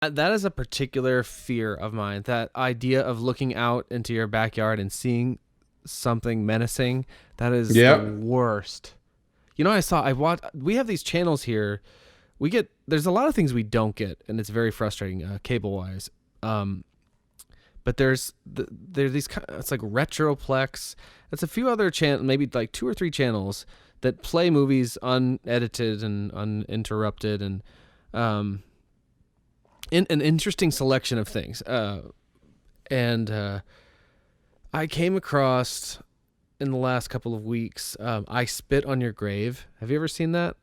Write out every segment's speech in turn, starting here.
That is a particular fear of mine. That idea of looking out into your backyard and seeing something menacing. That is the Yep. worst. I watched. We have these channels here. There's a lot of things we don't get, and it's very frustrating, cable wise. But there's these it's like Retroplex. It's a few other channels, maybe like two or three channels that play movies unedited and uninterrupted, and um, in an interesting selection of things. And I came across in the last couple of weeks. I Spit on Your Grave. Have you ever seen that?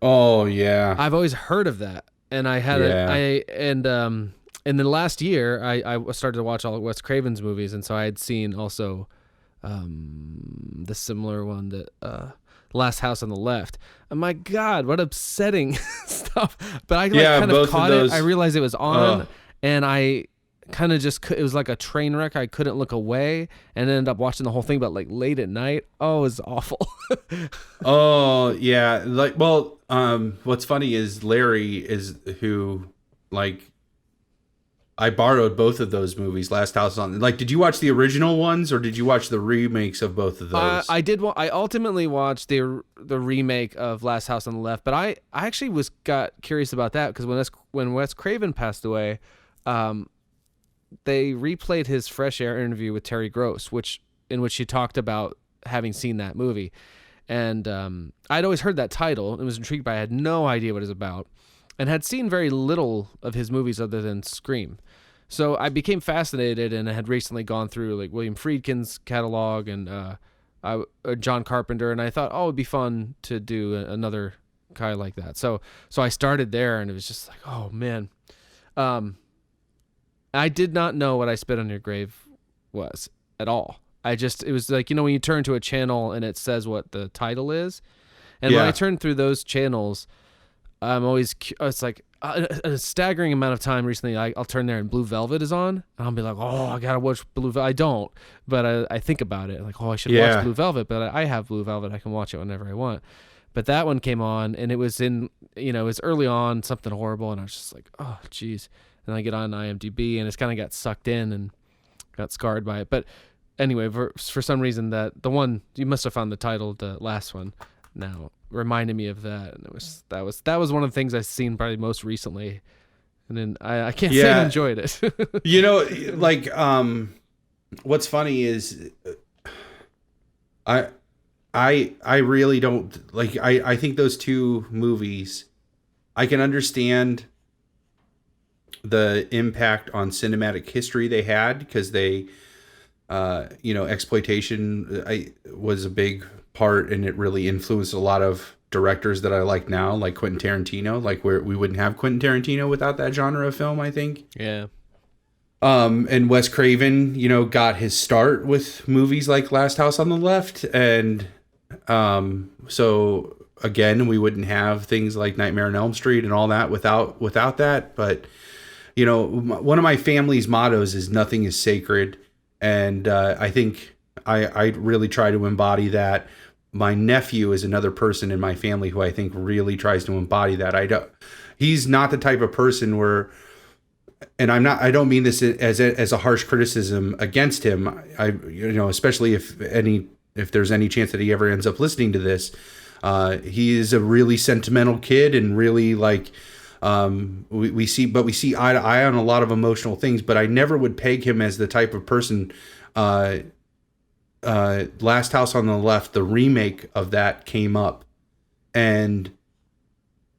Oh yeah. I've always heard of that, and I had a Yeah. I and in the last year, I started to watch all of Wes Craven's movies, and so I had seen also the similar one that Last House on the Left. And my God, what upsetting stuff! But I like Yeah, kind of both of caught it. I those. realized it was Uh, on, and I kind of just it was like a train wreck. I couldn't look away, and ended up watching the whole thing. But like late at night, oh, it was awful. oh yeah. Like, well, what's funny is Larry is who, like, I borrowed both of those movies. Last House on, like, did you watch the original ones or did you watch the remakes of both of those? I did. I ultimately watched the remake of Last House on the Left, but I actually got curious about that because when Wes Craven passed away, um, they replayed his Fresh Air interview with Terry Gross, in which he talked about having seen that movie, and I'd always heard that title and was intrigued by it. I had no idea what it was about, and had seen very little of his movies other than Scream. So I became fascinated, and I had recently gone through like William Friedkin's catalog and John Carpenter, and I thought, oh, it'd be fun to do another guy like that. So I started there, and it was just like, oh man, um, I did not know what I Spit on Your Grave was at all. It was like, when you turn to a channel and it says what the title is, and when I Yeah. turn through those channels, it's like a staggering amount of time recently. I'll turn there and Blue Velvet is on, and I'll be like, oh, I gotta watch Blue Velvet. I don't, but I think about it like, oh, I should watch Yeah. Blue Velvet, but I have Blue Velvet. I can watch it whenever I want. But that one came on, and it was it was early on, something horrible, and I was just like, oh, geez. And I get on IMDb, and it's kind of got sucked in and got scarred by it. But anyway, for some reason, that the one you must have found the title, the last one, now reminded me of that, and that was one of the things I've seen probably most recently, and then I can't say I Yeah. enjoyed it. You know, like, what's funny is I I really don't like I think those two movies, I can understand the impact on cinematic history they had because they exploitation I was a big part, and it really influenced a lot of directors that I like now, like Quentin Tarantino. Like, where we wouldn't have Quentin Tarantino without that genre of film, I think. Yeah, And Wes Craven, got his start with movies like Last House on the Left, and so again, we wouldn't have things like Nightmare on Elm Street and all that without that. But one of my family's mottos is nothing is sacred, and I think I really try to embody that. My nephew is another person in my family who I think really tries to embody that. He's not the type of person where, and I don't mean this as a harsh criticism against him. Especially if there's any chance that he ever ends up listening to this, he is a really sentimental kid, and really, like, we see eye to eye on a lot of emotional things, but I never would peg him as the type of person. Last House on the Left, the remake of that came up, and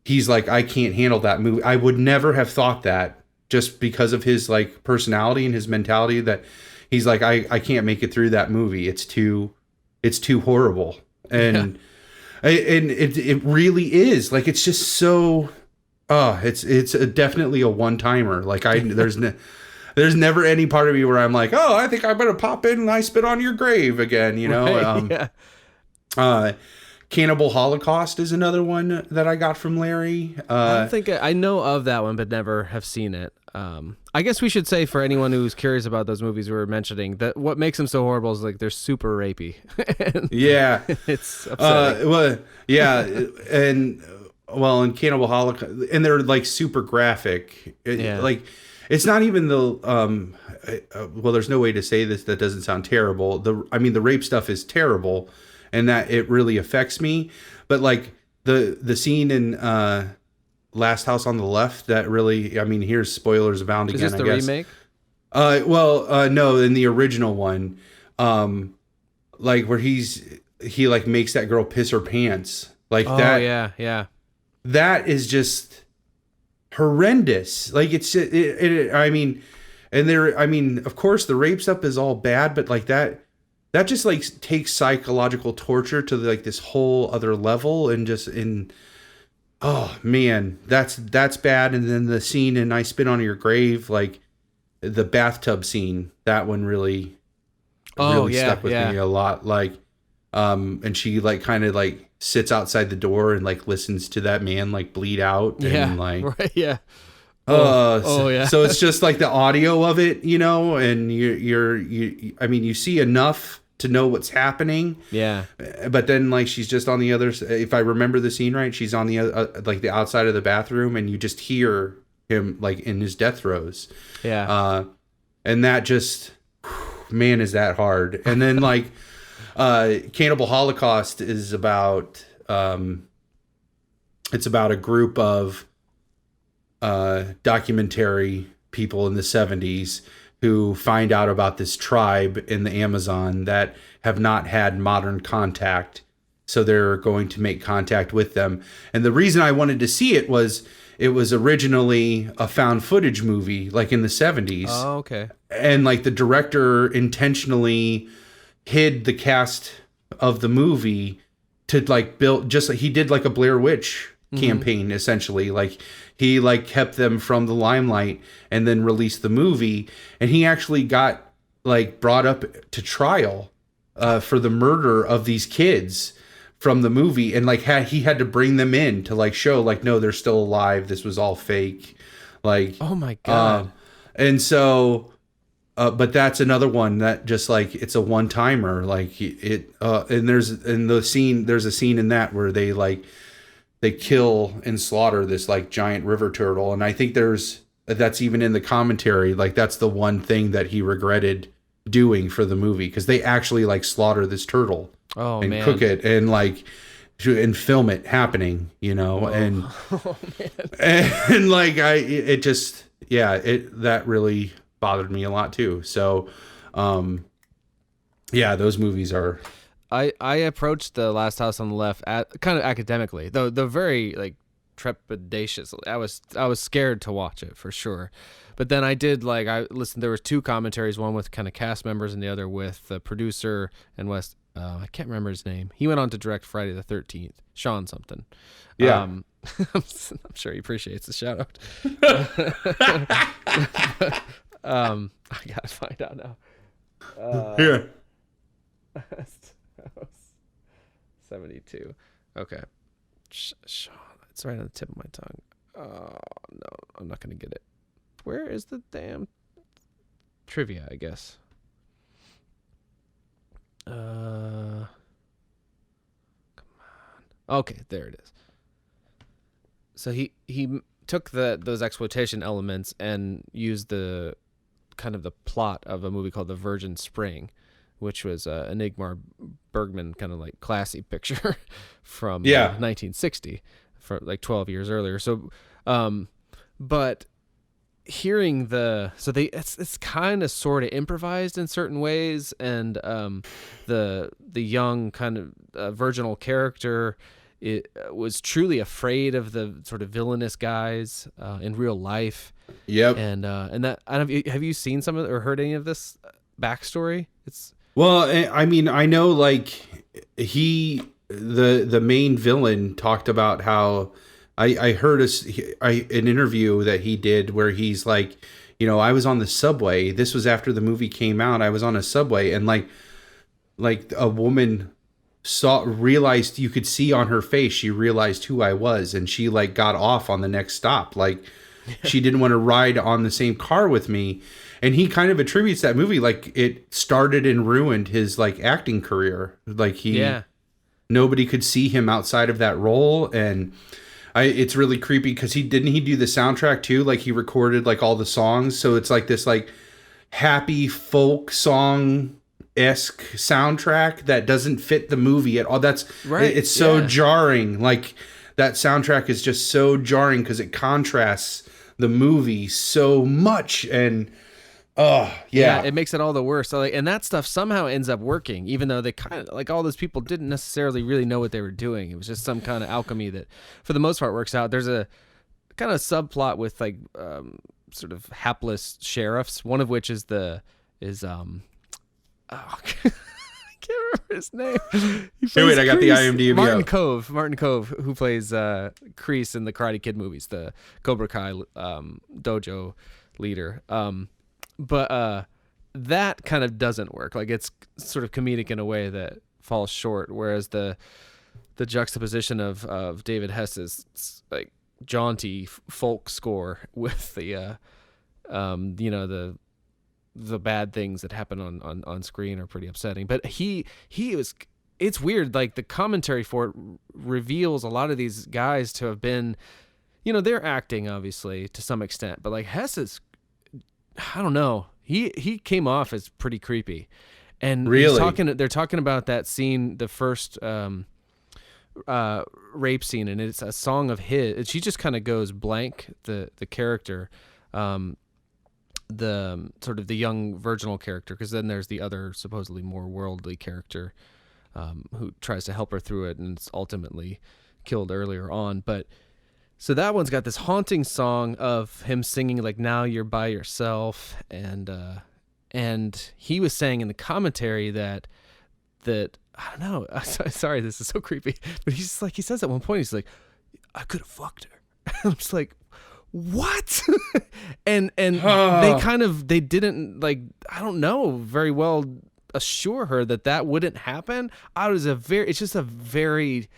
he's like, I can't handle that movie. I would never have thought that, just because of his, like, personality and his mentality, that he's like, I can't make it through that movie. It's too horrible. And it really is, like, it's just so, it's definitely a one-timer. Like, there's never any part of me where I'm like, oh, I think I better pop in and I Spit on Your Grave again, right, yeah. Cannibal Holocaust is another one that I got from Larry. I don't think I know of that one, but never have seen it. I guess we should say, for anyone who's curious about those movies we were mentioning, that what makes them so horrible is, like, they're super rapey. Yeah. It's upsetting. Well, yeah. And well, in Cannibal Holocaust, and they're like super graphic. Yeah. Like, it's not even the well, there's no way to say this that doesn't sound terrible. The rape stuff is terrible, and that it really affects me. But like the scene in Last House on the Left, that really, I mean, here's spoilers abound again. Is this the I guess. remake? No, in the original one, like where he like makes that girl piss her pants, like that. Oh yeah. That is just horrendous. Like I mean, and there, I mean, of course the rape stuff is all bad, but like that just like takes psychological torture to like this whole other level, and just oh man, that's bad. And then the scene in I Spit on Your Grave, like the bathtub scene, that one really stuck with me a lot. Like, and she like kind of like sits outside the door and like listens to that man like bleed out, and like right, yeah. Yeah. So it's just like the audio of it, you know, and I mean, you see enough to know what's happening. Yeah. But then like she's just on the other, if I remember the scene right, she's on the like the outside of the bathroom, and you just hear him like in his death throes. Yeah. And that just, man, is that hard. And then like Cannibal Holocaust is about it's about a group of documentary people in the 70s who find out about this tribe in the Amazon that have not had modern contact. So they're going to make contact with them. And the reason I wanted to see it was originally a found footage movie, like in the 70s. Oh, okay. And like the director intentionally hid the cast of the movie to like build, just like he did like a Blair Witch campaign, essentially. Like he like kept them from the limelight and then released the movie. And he actually got like brought up to trial for the murder of these kids from the movie, and like he had to bring them in to like show like, no, they're still alive, this was all fake. Like, oh my god. And so but that's another one that just like, it's a one-timer. Like and there's a scene in that where they kill and slaughter this like giant river turtle, and I think that's even in the commentary, like that's the one thing that he regretted doing for the movie, because they actually like slaughter this turtle and cook it and like and film it happening, you know. And and like that really bothered me a lot too. So those movies are, I approached The Last House on the Left kind of academically, though the very like trepidatious. I was scared to watch it for sure. But then I did like, I listened, there was two commentaries, one with kind of cast members and the other with the producer and West. I can't remember his name. He went on to direct Friday the 13th, Sean something. Yeah. I'm sure he appreciates the shout out. I gotta find out now. Here. 72. Okay. Sean, it's right on the tip of my tongue. Oh no, I'm not gonna get it. Where is the damn trivia, I guess? Come on. Okay, there it is. So he took those exploitation elements and used the kind of the plot of a movie called The Virgin Spring, which was an Ingmar Bergman kind of like classy picture from 1960, for like 12 years earlier. So, but hearing it's kind of sort of improvised in certain ways, and the young kind of virginal character was truly afraid of the sort of villainous guys in real life. Yep. And that, have you seen some of or heard any of this backstory? Well, I mean, I know like the main villain talked about how I heard an interview that he did where he's like, you know, I was on the subway. This was after the movie came out. I was on a subway, and like a woman realized, you could see on her face, she realized who I was, and she like got off on the next stop. Like she didn't want to ride on the same car with me. And he kind of attributes that movie like it started and ruined his like acting career. Like nobody could see him outside of that role. And It's really creepy because he do the soundtrack too. Like he recorded like all the songs, so it's like this like happy folk song esque soundtrack that doesn't fit the movie at all. That's right. It's so jarring. Like that soundtrack is just so jarring because it contrasts the movie so much. And it makes it all the worse. So like, and that stuff somehow ends up working, even though they kind of like all those people didn't necessarily really know what they were doing. It was just some kind of alchemy that, for the most part, works out. There's a kind of subplot with like sort of hapless sheriffs. One of which is I can't remember his name. Hey, wait, I got the IMDb up. Martin Cove, who plays Kreese in the Karate Kid movies, the Cobra Kai dojo leader. But that kind of doesn't work. Like it's sort of comedic in a way that falls short, whereas the juxtaposition of David Hess's like jaunty folk score with the the bad things that happen on screen are pretty upsetting. But it's weird. Like the commentary for it reveals a lot of these guys to have been, they're acting obviously to some extent, but like Hess is, I don't know. He came off as pretty creepy, and really they're talking about that scene, the first rape scene, and it's a song of his. She just kind of goes blank, the character, the sort of the young virginal character, because then there's the other supposedly more worldly character who tries to help her through it and is ultimately killed earlier on. But so that one's got this haunting song of him singing like "Now You're by Yourself," and he was saying in the commentary that I don't know. Sorry, this is so creepy, but he says at one point, he's like, "I could have fucked her." I'm just like, what? and they didn't, like, I don't know, very well assure her that wouldn't happen. It's just a very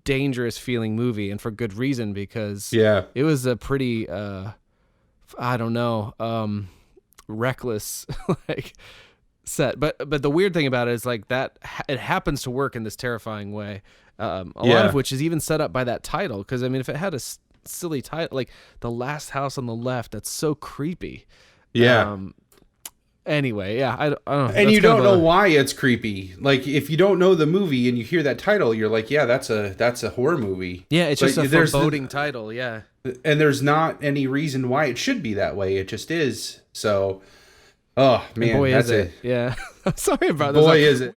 dangerous feeling movie, and for good reason, because it was a pretty I don't know, reckless like set. But the weird thing about it is like that it happens to work in this terrifying way. A lot of which is even set up by that title, because I mean, if it had a silly title like The Last House on the Left, that's so creepy. Anyway, I don't know. And you don't know why it's creepy. Like if you don't know the movie and you hear that title, you're like, yeah, that's a horror movie. Yeah, it's just a foreboding title. Yeah, and there's not any reason why it should be that way. It just is. So, oh man, boy, that's is it. Yeah, I'm sorry about this. Boy, is it.